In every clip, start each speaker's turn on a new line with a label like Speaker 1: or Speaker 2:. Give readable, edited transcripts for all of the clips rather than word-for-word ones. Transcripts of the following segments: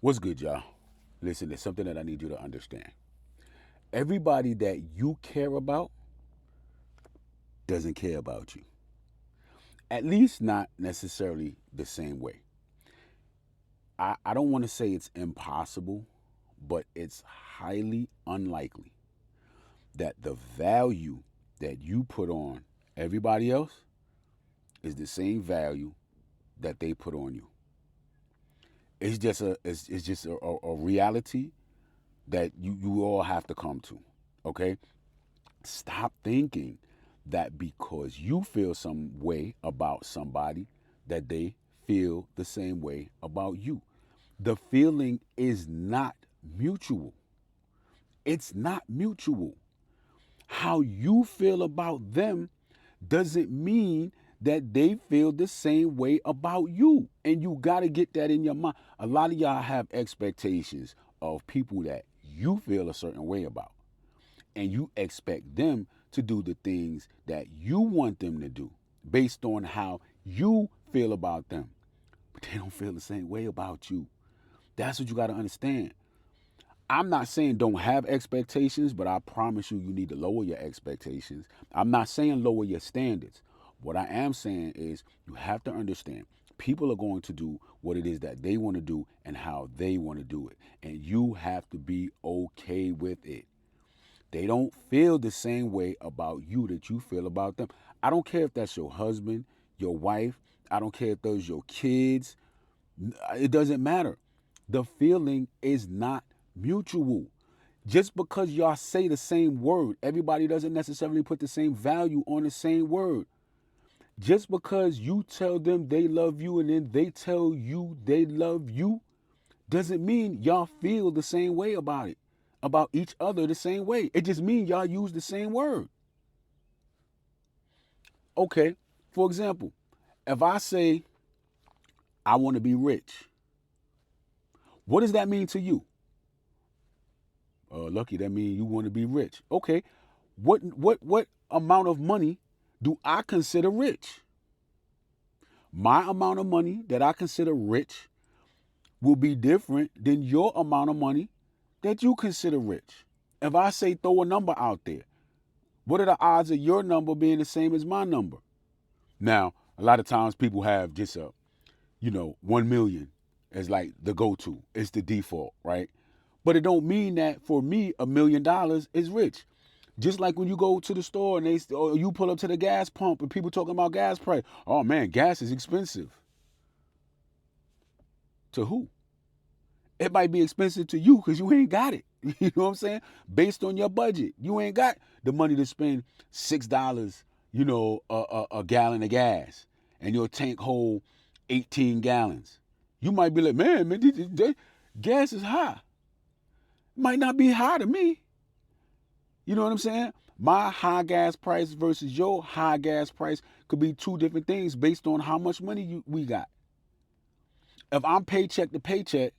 Speaker 1: What's good, y'all? Listen, there's something that I need you to understand. Everybody that you care about doesn't care about you. At least not necessarily the same way. I don't want to say it's impossible, but it's highly unlikely that the value that you put on everybody else is the same value that they put on you. It's just a reality that you all have to come to. Okay? Stop thinking that because you feel some way about somebody, that they feel the same way about you. The feeling is not mutual. It's not mutual. How you feel about them doesn't mean that they feel the same way about you. And you got to get that in your mind. A lot of y'all have expectations of people that you feel a certain way about, and you expect them to do the things that you want them to do based on how you feel about them. But they don't feel the same way about you. That's what you got to understand. I'm not saying don't have expectations, but I promise you, you need to lower your expectations. I'm not saying lower your standards. What I am saying is you have to understand people are going to do what it is that they want to do and how they want to do it. And you have to be okay with it. They don't feel the same way about you that you feel about them. I don't care if that's your husband, your wife. I don't care if those your kids. It doesn't matter. The feeling is not mutual. Just because y'all say the same word, everybody doesn't necessarily put the same value on the same word. Just because you tell them they love you and then they tell you they love you, doesn't mean y'all feel the same way about it, about each other the same way. It just means y'all use the same word. Okay, for example, if I say I want to be rich, what does that mean to you? Lucky, that means you want to be rich. Okay, what amount of money do I consider rich? My amount of money that I consider rich will be different than your amount of money that you consider rich. If I say throw a number out there, what are the odds of your number being the same as my number? Now, a lot of times people have just 1 million as like the go-to. It's the default, right? But it don't mean that for me, $1 million is rich. Just like when you go to the store and or you pull up to the gas pump and people talking about gas price. Oh man, gas is expensive. To who? It might be expensive to you because you ain't got it. You know what I'm saying? Based on your budget, you ain't got the money to spend $6, a gallon of gas, and your tank hold 18 gallons. You might be like, man, gas is high. Might not be high to me. You know what I'm saying? My high gas price versus your high gas price could be two different things based on how much money we got. If I'm paycheck to paycheck,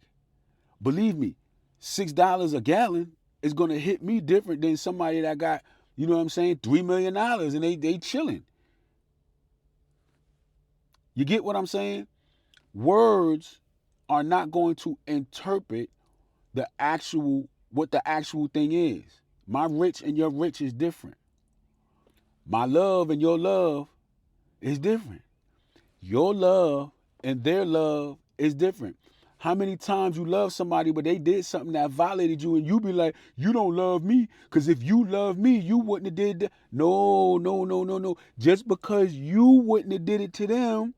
Speaker 1: believe me, $6 a gallon is gonna hit me different than somebody that got, you know what I'm saying, $3 million and they chilling. You get what I'm saying? Words are not going to interpret the actual what the actual thing is. My rich and your rich is different. My love and your love is different. Your love and their love is different. How many times you love somebody but they did something that violated you and you be like, you don't love me because if you love me, you wouldn't have did that. No, no, no, no, no. Just because you wouldn't have did it to them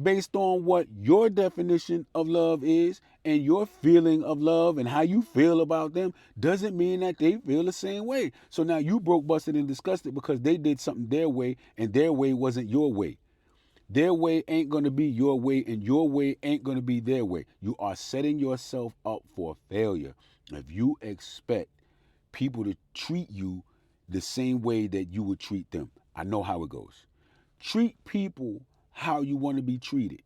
Speaker 1: based on what your definition of love is and your feeling of love and how you feel about them doesn't mean that they feel the same way. So now you broke, busted, and disgusted because they did something their way and their way wasn't your way. Their way ain't going to be your way, and your way ain't going to be their way. You are setting yourself up for failure if you expect people to treat you the same way that you would treat them. I know how it goes. Treat people how you want to be treated,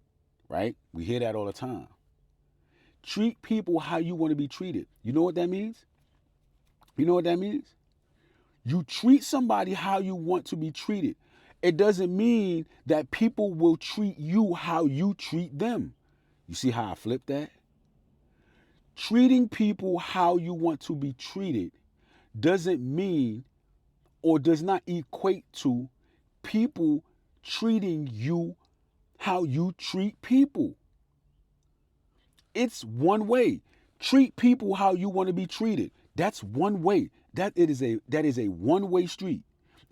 Speaker 1: right? We hear that all the time. Treat people how you want to be treated. You know what that means? You know what that means? You treat somebody how you want to be treated. It doesn't mean that people will treat you how you treat them. You see how I flipped that? Treating people how you want to be treated doesn't mean or does not equate to people treating you how you treat people. It's one way. Treat people how you want to be treated. That's one way. That is a one-way street.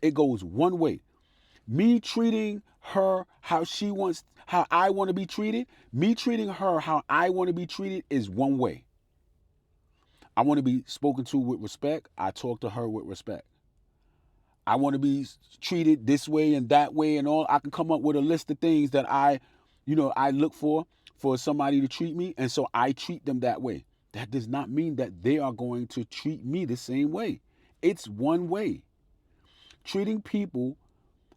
Speaker 1: It goes one way. Me treating her how I want to be treated, me treating her how I want to be treated is one way. I want to be spoken to with respect. I talk to her with respect. I want to be treated this way and that way and all. I can come up with a list of things that I look for somebody to treat me, and so I treat them that way. That does not mean that they are going to treat me the same way. It's one way. Treating people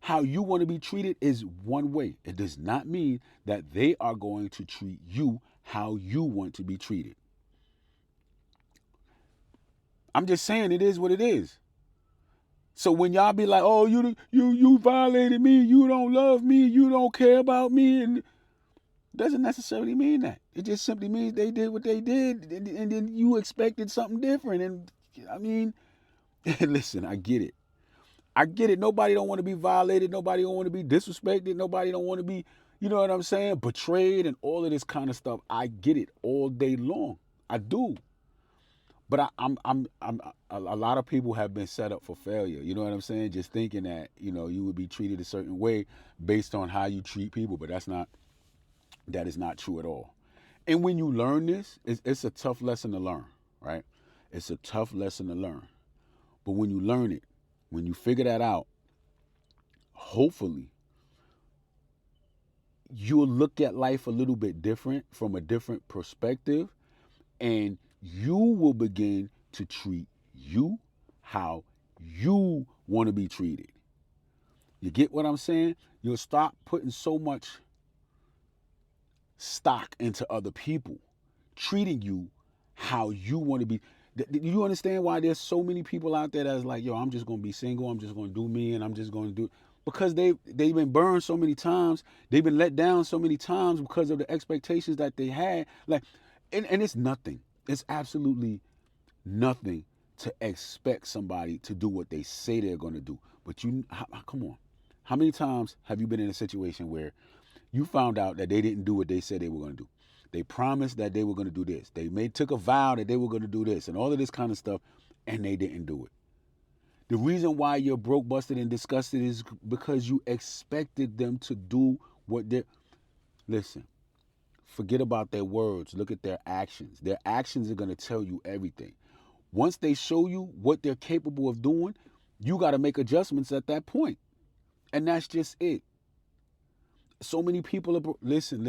Speaker 1: how you want to be treated is one way. It does not mean that they are going to treat you how you want to be treated. I'm just saying it is what it is. So when y'all be like, "Oh, you violated me, you don't love me, you don't care about me," and doesn't necessarily mean that. It just simply means they did what they did, and then you expected something different. And I mean, listen, I get it. I get it. Nobody don't want to be violated. Nobody don't want to be disrespected. Nobody don't want to be, you know what I'm saying, betrayed and all of this kind of stuff. I get it all day long. I do. But I'm a lot of people have been set up for failure. You know what I'm saying? Just thinking that you would be treated a certain way based on how you treat people, but that is not true at all. And when you learn this, it's a tough lesson to learn, right? It's a tough lesson to learn. But when you learn it, when you figure that out, hopefully you'll look at life a little bit different from a different perspective, and you will begin to treat you how you want to be treated. You get what I'm saying? You'll stop putting so much stock into other people treating you how you want to be. Do you understand why there's so many people out there that's like, yo, I'm just gonna be single, I'm just gonna do me, and I'm just gonna do, because they've been burned so many times, they've been let down so many times because of the expectations that they had. Like, and it's nothing. It's absolutely nothing to expect somebody to do what they say they're gonna do. But come on, how many times have you been in a situation where you found out that they didn't do what they said they were going to do? They promised that they were going to do this. Took a vow that they were going to do this and all of this kind of stuff, and they didn't do it. The reason why you're broke, busted, and disgusted is because you expected them to do what they. Listen, forget about their words. Look at their actions. Their actions are going to tell you everything. Once they show you what they're capable of doing, you got to make adjustments at that point. And that's just it. So many people are listen.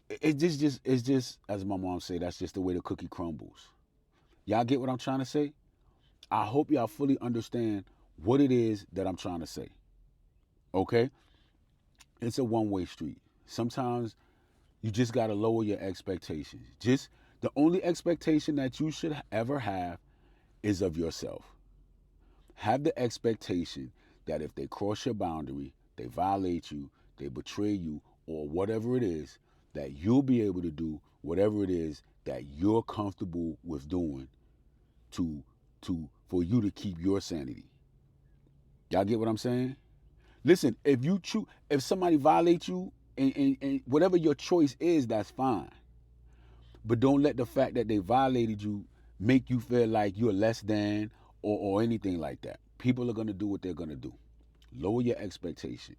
Speaker 1: It's just as my mom say, that's just the way the cookie crumbles. Y'all get what I'm trying to say? I hope y'all fully understand what it is that I'm trying to say. Okay? It's a one-way street. Sometimes you just got to lower your expectations. Just the only expectation that you should ever have is of yourself. Have the expectation that if they cross your boundary, they violate you, they betray you, or whatever it is, that you'll be able to do whatever it is that you're comfortable with doing to for you to keep your sanity. Y'all get what I'm saying? Listen, if somebody violates you, and whatever your choice is, that's fine. But don't let the fact that they violated you make you feel like you're less than, or anything like that. People are gonna do what they're gonna do. Lower your expectation.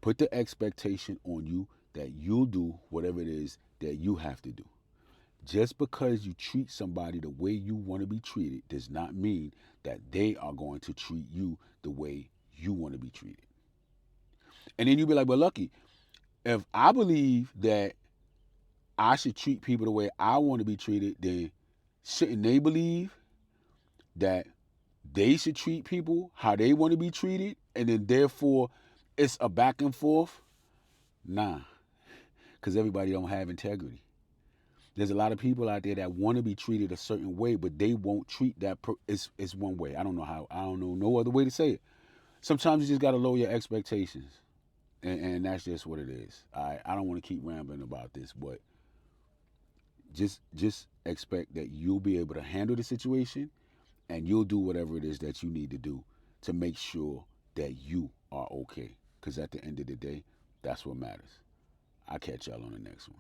Speaker 1: Put the expectation on you that you'll do whatever it is that you have to do. Just because you treat somebody the way you want to be treated does not mean that they are going to treat you the way you want to be treated. And then you'll be like, well, Lucky, if I believe that I should treat people the way I want to be treated, then shouldn't they believe that they should treat people how they want to be treated? And then therefore it's a back and forth? Nah, because everybody don't have integrity. There's a lot of people out there that want to be treated a certain way, but they won't treat that. It's one way. I don't know how. I don't know no other way to say it. Sometimes you just got to lower your expectations, and that's just what it is. I don't want to keep rambling about this, but Just expect that you'll be able to handle the situation, and you'll do whatever it is that you need to do to make sure that you are okay. Because at the end of the day, that's what matters. I'll catch y'all on the next one.